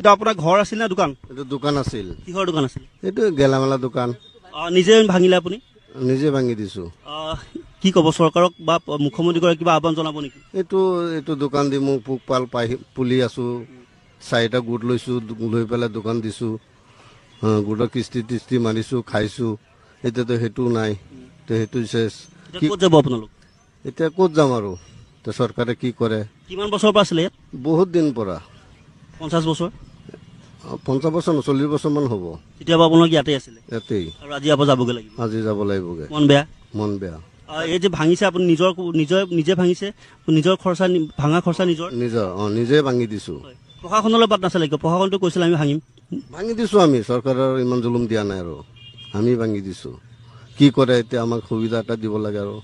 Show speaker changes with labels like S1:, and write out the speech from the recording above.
S1: এটা আপোনাৰ ঘৰ আছিল না দোকান?
S2: এইটো দোকান আছিল।
S1: কিহৰ দোকান আছিল?
S2: এইটো গেলামালা দোকান।
S1: নিজে ভাঙিলে আপুনি?
S2: নিজে ভাঙি দিছো।
S1: কি ক'ব চৰকাৰক বা মুখ্যমন্ত্ৰীগৰাকীক কিবা আহ্বান জনাব নেকি?
S2: এইটো দোকান দি মোক পোহপাল পাই পুলি আছো, 4টা গোট লৈছো, লৈ পেলাই দোকান দিছো, গোটৰ কিস্তি মাৰিছো, খাইছো। এতিয়াতো সেইটো নাই, সেইটো চেচ।
S1: ক'ত যাব আপোনালোক?
S2: এতিয়া ক'ত যাম আৰু? চৰকাৰে কি কৰে?
S1: কিমান বছৰৰ পৰা আছিলে ইয়াত?
S2: বহুত দিন পৰা।
S1: 50 বছৰ?
S2: 50 বছৰ 40 বছৰ মান হ'ব।
S1: তেতিয়াবা আপোনালোক ইয়াতে আছিলে?
S2: ইয়াতেই।
S1: আৰু আজি আকৌ যাবগৈ লাগিব?
S2: আজি যাব লাগিবগৈ।
S1: মন বেয়া?
S2: মন বেয়া।
S1: এই যে ভাঙিছে আপুনি নিজে ভাঙিছে, নিজৰ খৰচা, ভাঙা খৰচা নিজৰ?
S2: নিজে ভাঙি দিছো।
S1: প্ৰশাসনলৈ বাদ নাচালে কিয়? প্ৰশাসনটো কৈছিলে আমি ভাঙিম।
S2: ভাঙি দিছো আমি, চৰকাৰৰ ইমান জুলুম দিয়া নাই আৰু আমি ভাঙি দিছো। কি কৰে এতিয়া আমাক সুবিধা এটা দিব লাগে আৰু।